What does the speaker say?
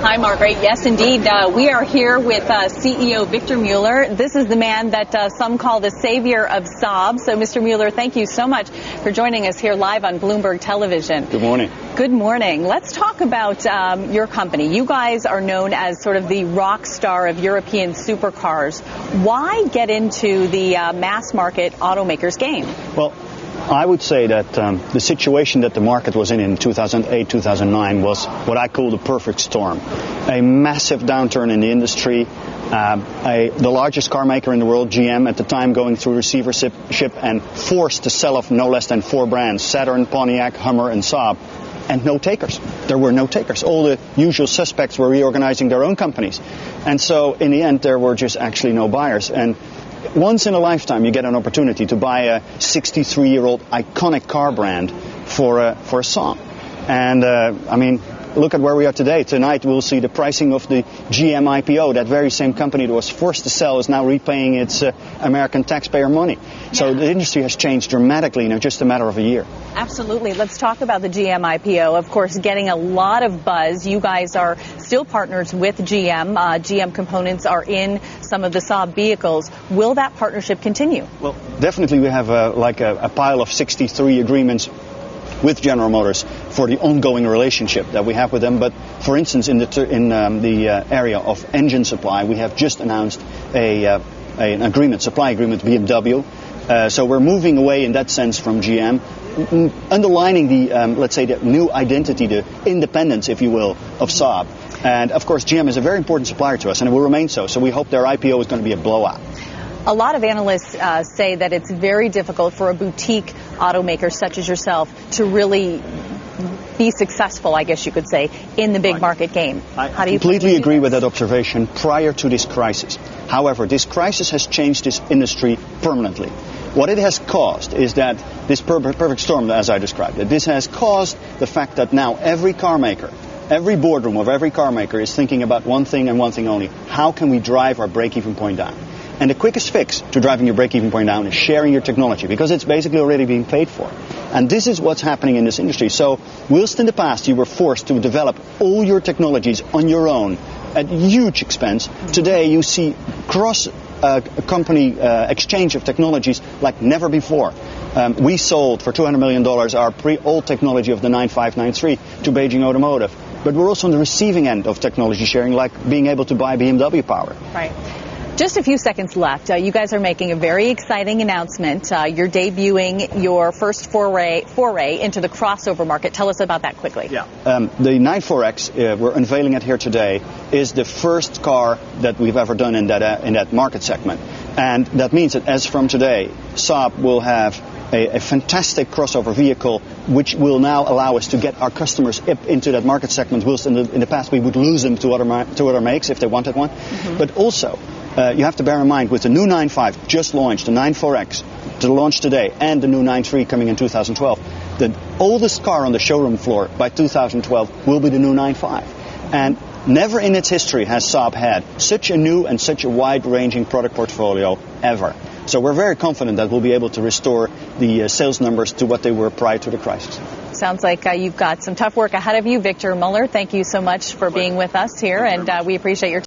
Hi, Margaret. Yes, indeed. We are here with CEO Victor Muller. This is the man that some call the savior of Saab. So, Mr. Muller, thank you so much for joining us here live on Bloomberg Television. Good morning. Good morning. Let's talk about your company. You guys are known as sort of the rock star of European supercars. Why get into the mass market automakers game? Well, I would say that the situation that the market was in 2008, 2009 was what I call the perfect storm. A massive downturn in the industry, the largest car maker in the world, GM, at the time going through receivership and forced to sell off no less than 4 brands, Saturn, Pontiac, Hummer and Saab, and no takers. There were no takers. All the usual suspects were reorganizing their own companies. And so in the end there were just actually no buyers. And once in a lifetime you get an opportunity to buy a 63-year-old iconic car brand for a song. And I mean, look at where we are today. Tonight we'll see the pricing of the GM IPO. That very same company that was forced to sell is now repaying its American taxpayer money. So the industry has changed dramatically in just a matter of a year. Absolutely. Let's talk about the GM IPO. Of course, getting a lot of buzz. You guys are still partners with GM. GM components are in some of the Saab vehicles. Will that partnership continue? Well, definitely we have a pile of 63 agreements with General Motors for the ongoing relationship that we have with them. But for instance, in the area of engine supply, we have just announced an supply agreement with BMW. So we're moving away in that sense from GM, underlining the, let's say, the new identity, the independence, if you will, of Saab. And of course, GM is a very important supplier to us, and it will remain so. So we hope their IPO is going to be a blowout. A lot of analysts say that it's very difficult for a boutique automaker such as yourself to really be successful, I guess you could say, in the big market game. How do you completely agree with that observation prior to this crisis. However, this crisis has changed this industry permanently. What it has caused is that this perfect storm, as I described it, this has caused the fact that now every car maker, every boardroom of every car maker is thinking about one thing and one thing only. How can we drive our break-even point down? And the quickest fix to driving your break-even point down is sharing your technology, because it's basically already being paid for. And this is what's happening in this industry. So whilst in the past you were forced to develop all your technologies on your own at huge expense, today you see cross-company exchange of technologies like never before. We sold for $200 million our old technology of the 9593 to Beijing Automotive. But we're also on the receiving end of technology sharing, like being able to buy BMW power. Right. Just a few seconds left. You guys are making a very exciting announcement. You're debuting your first foray into the crossover market. Tell us about that quickly. Yeah. The 94X, we're unveiling it here today, is the first car that we've ever done in that market segment. And that means that as from today, Saab will have a fantastic crossover vehicle, which will now allow us to get our customers into that market segment, whilst in the past we would lose them to other makes if they wanted one. Mm-hmm. But also, you have to bear in mind, with the new 9.5 just launched, the 9.4X to launch today, and the new 9.3 coming in 2012, the oldest car on the showroom floor by 2012 will be the new 9.5. And never in its history has Saab had such a new and such a wide-ranging product portfolio ever. So we're very confident that we'll be able to restore the sales numbers to what they were prior to the crisis. Sounds like you've got some tough work ahead of you. Victor Muller, thank you so much for being with us here, and we appreciate your time.